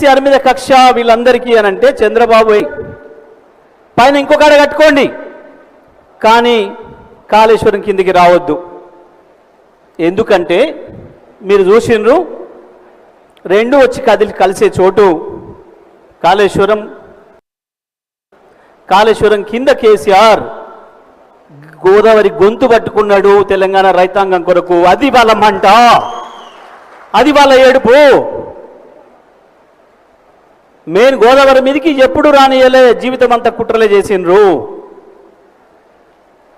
కేసీఆర్ మీద కక్ష వీళ్ళందరికీ అని అంటే చంద్రబాబు పైన ఇంకొకడ కట్టుకోండి, కానీ కాళేశ్వరం కిందికి రావద్దు. ఎందుకంటే మీరు చూసిండ్రు, రెండు వచ్చి కలిసే చోటు కాళేశ్వరం కింద కేసీఆర్ గోదావరి గొంతు పట్టుకున్నాడు తెలంగాణ రైతాంగం కొరకు. అది వాళ్ళ మంట, అది వాళ్ళ ఏడుపు. మెయిన్ గోదావరి మీదకి ఎప్పుడు రానియలే, జీవితం అంతా కుట్రలే చేసిండ్రు.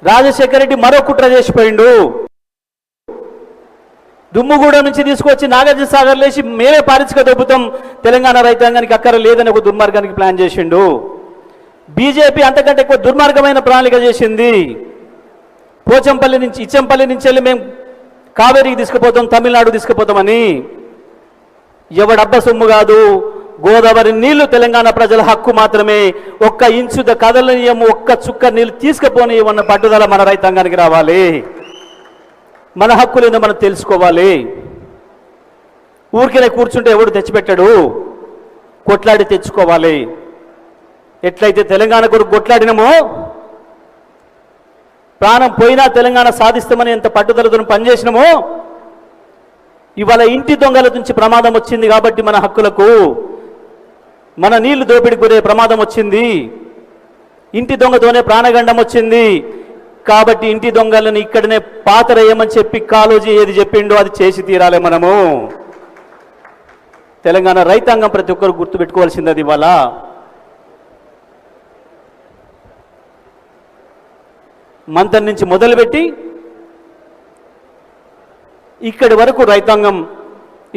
రాజశేఖర రెడ్డి మరో కుట్ర చేసిపోయిండు. దుమ్ముగూడ నుంచి తీసుకొచ్చి నాగార్జున సాగర్ లేచి మేమే పారిశ్రామిక దొబ్బుతాం, తెలంగాణ రైతాంగానికి అక్కర లేదని ఒక దుర్మార్గానికి ప్లాన్ చేసిండు. బీజేపీ అంతకంటే ఎక్కువ దుర్మార్గమైన ప్రణాళిక చేసింది. పోచంపల్లి నుంచి ఇచ్చంపల్లి నుంచి వెళ్ళి మేము కావేరికి తీసుకుపోతాం, తమిళనాడు తీసుకుపోతామని. ఎవడబ్బ సొమ్ము కాదు, గోదావరి నీళ్లు తెలంగాణ ప్రజల హక్కు మాత్రమే. ఒక్క ఇంచు కదలనీయము, ఒక్క చుక్క నీళ్ళు తీసుకుపోనియమన్న పట్టుదల మన రైతాంగానికి రావాలి. మన హక్కులేదో మనం తెలుసుకోవాలి. ఊరికే కూర్చుంటే ఎవడు తెచ్చిపెట్టాడు, కొట్లాడి తెచ్చుకోవాలి. ఎట్లయితే తెలంగాణ కొరకు కొట్లాడినమో, ప్రాణం పోయినా తెలంగాణ సాధిస్తామని ఎంత పట్టుదలతో పనిచేసినామో, ఇవాళ ఇంటి దొంగల నుంచి ప్రమాదం వచ్చింది కాబట్టి మన హక్కులకు, మన నీళ్లు దోపిడికి గురే ప్రమాదం వచ్చింది. ఇంటి దొంగతోనే ప్రాణగండం వచ్చింది కాబట్టి ఇంటి దొంగలను ఇక్కడనే పాతరేయమని చెప్పి కాళోజీ ఏది చెప్పిండో అది చేసి తీరాలి. మనము తెలంగాణ రైతాంగం ప్రతి ఒక్కరు గుర్తుపెట్టుకోవాల్సింది అది. ఇవాళ మంతన్ నుంచి మొదలుపెట్టి ఇక్కడి వరకు రైతాంగం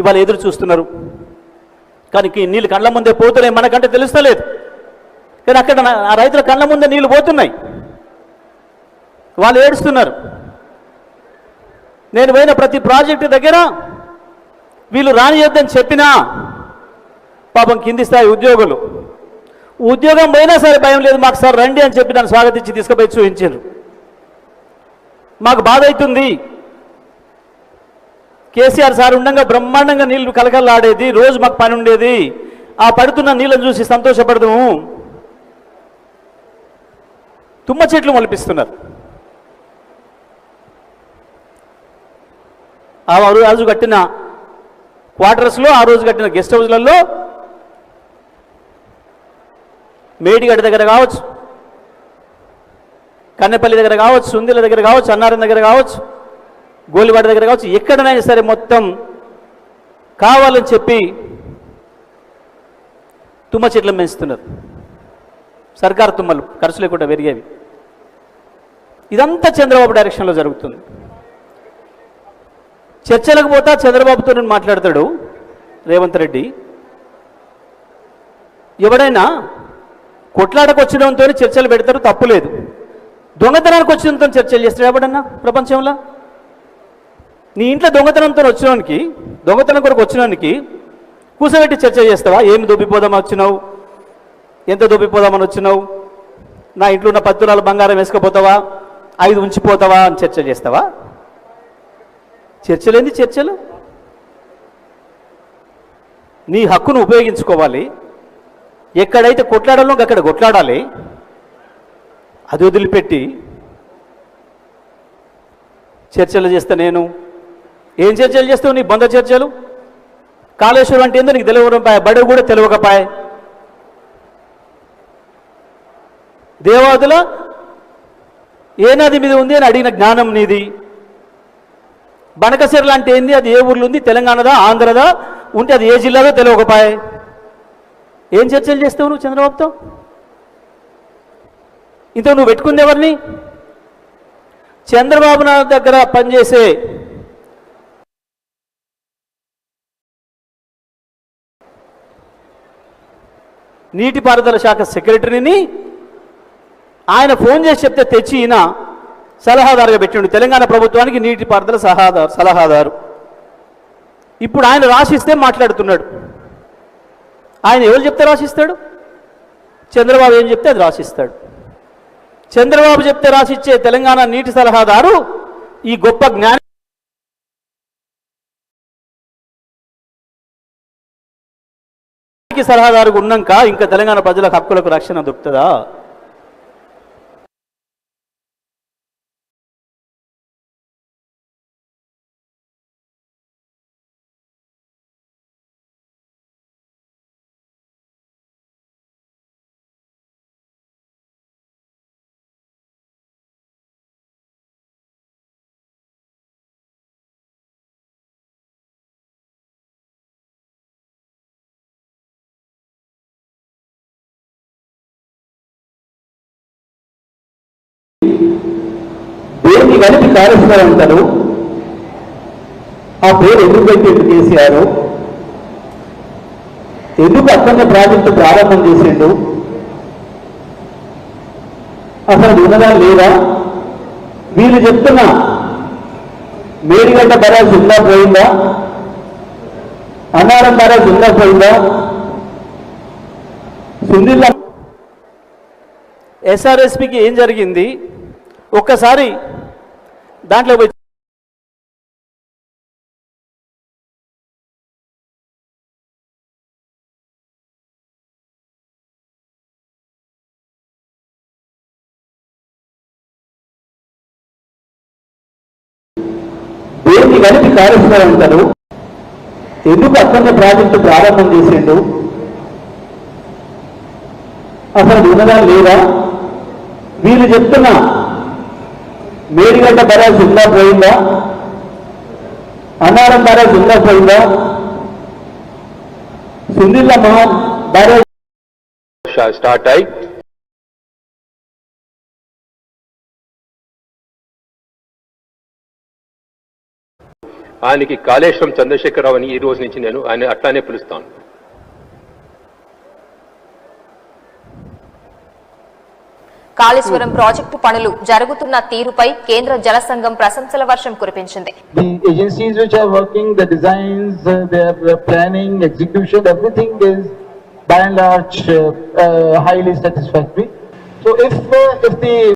ఇవాళ ఎదురు చూస్తున్నారు. కానీ నీళ్ళు కళ్ళ ముందే పోతున్నాయి, మనకంటే తెలుస్తలేదు. కానీ అక్కడ ఆ రైతుల కళ్ళ ముందే నీళ్లు పోతున్నాయి, వాళ్ళు ఏడుస్తున్నారు. నేను పోయిన ప్రతి ప్రాజెక్టు దగ్గర వీళ్ళు రానియొద్దని చెప్పినా పాపం కింది స్థాయి ఉద్యోగం పోయినా సరే భయం లేదు, మాకు సార్ రండి అని చెప్పి నన్ను స్వాగతించి తీసుకుపోయి చూపించారు. మాకు బాధ అవుతుంది. కేసీఆర్ సార్ ఉండగా బ్రహ్మాండంగా నీళ్లు కలకలాడేది, రోజు మాకు పని ఉండేది. ఆ పడుతున్న నీళ్ళని చూసి సంతోషపడదాము. తుమ్మ చెట్లు మొలిపిస్తున్నారు. ఆ రోజు కట్టిన క్వార్టర్స్లో, ఆ రోజు కట్టిన గెస్ట్ హౌస్లలో మేడిగడ్డ దగ్గర కావచ్చు, కన్నెపల్లి దగ్గర కావచ్చు, సుందిల దగ్గర కావచ్చు, అన్నారం దగ్గర కావచ్చు, గోలివాడ దగ్గర కావచ్చు, ఎక్కడనైనా సరే మొత్తం కావాలని చెప్పి తుమ్మ చెట్లు పెంచుతున్నారు. సర్కారు తుమ్మలు ఖర్చు లేకుండా పెరిగేవి. ఇదంతా చంద్రబాబు డైరెక్షన్లో జరుగుతుంది. చర్చలకు పోతా చంద్రబాబుతో నేను మాట్లాడతాడు రేవంత్ రెడ్డి. ఎవడైనా కొట్లాటకు వచ్చినంతో చర్చలు పెడతారు, తప్పులేదు. దొంగతనానికి వచ్చినంతో చర్చలు చేస్తాడు ఎవడన్నా ప్రపంచంలో? నీ ఇంట్లో దొంగతనంతో వచ్చినానికి, దొంగతనం కొరకు వచ్చినానికి కూర్చోబెట్టి చర్చ చేస్తావా? ఏమి దొబ్బిపోదామని వచ్చినావు, ఎంత దొబ్బిపోదామని వచ్చినావు, నా ఇంట్లో ఉన్న 10 తులాల బంగారం వేసుకుపోతావా, 5 ఉంచిపోతావా అని చర్చ చేస్తావా? చర్చలేంది చర్చలు? నీ హక్కును ఉపయోగించుకోవాలి. ఎక్కడైతే కొట్లాడాలో అక్కడ కొట్లాడాలి. అది వదిలిపెట్టి చర్చలు చేస్తా నేను. ఏం చర్చలు చేస్తావు? నీ బంద చర్చలు. కాళేశ్వరం అంటే ఏందో నీకు తెలియకపోయా, బడి కూడా తెలియకపోయా. దేవాదుల ఏ నది మీద ఉంది అని అడిగిన జ్ఞానం నీది. బనకసిరలు అంటే ఏంది, అది ఏ ఊర్లో ఉంది, తెలంగాణదా ఆంధ్రదా, ఉంటే అది ఏ జిల్లాదో తెలియకపోయా. ఏం చర్చలు చేస్తావు నువ్వు చంద్రబాబుతో? ఇంత నువ్వు పెట్టుకుంది ఎవరిని? చంద్రబాబు నాయుడు దగ్గర పనిచేసే నీటిపారుదల శాఖ సెక్రటరీని ఆయన ఫోన్ చేసి చెప్తే తెచ్చి ఈయన సలహాదారుగా పెట్టిండు. తెలంగాణ ప్రభుత్వానికి నీటిపారుదల సలహాదారు. ఇప్పుడు ఆయన రాసిస్తే మాట్లాడుతున్నాడు. ఆయన ఎవరు చెప్తే రాసిస్తాడు? చంద్రబాబు ఏం చెప్తే అది రాసిస్తాడు. చంద్రబాబు చెప్తే రాసిచ్చే తెలంగాణ నీటి సలహాదారు ఈ గొప్ప జ్ఞాని సలహాదారు ఉన్నాక ఇంకా తెలంగాణ ప్రజల హక్కులకు రక్షణ దొరుకుతుందా? దేన్ని కలిపి కాలుస్తారు అంటారు. ఆ పేరు ఎందుకు పెట్టిండు కేసీఆర్? ఎందుకు అక్కడనే ప్రాజెక్టు ప్రారంభం చేసిండు? అసలు ఉన్నదా లేదా? వీళ్ళు చెప్తున్నా మేడిగడ్డ బరాజ్ ఉందా పోయిందా, అన్నారం బరాజ్ ఉందా పోయిందా, సుందిల్ల ఎస్ఆర్ఎస్పికి ఏం జరిగింది ఒక్కసారి దాంట్లో పోయి దేన్ని కలిపి కాలుస్తారు అంటారు. ఎందుకు అక్కడనే ప్రాజెక్టు ప్రారంభం చేసిండు? అసలు ఉన్నదా లేదా? వీళ్ళు చెప్తున్నా మేడిగడ్డ బరాజ్ ఉందా పోయిందా, అన్నారం బరాజ్ ఉందా పోయిందా, సుందిల్ల బరాజ్ స్టార్ట్ అయి ఆయనకి కాళేశ్వరం చంద్రశేఖరరావు అని ఈ రోజు నుంచి నేను ఆయన అట్లానే పిలుస్తాను. కాళేశ్వరం ప్రాజెక్టు పనులు జరుగుతున్న తీరుపై కేంద్ర జల సంఘం ప్రశంసల వర్షం కురిపించింది. The agencies which are working, the designs, their planning, execution, everything is by and large highly satisfactory. So if the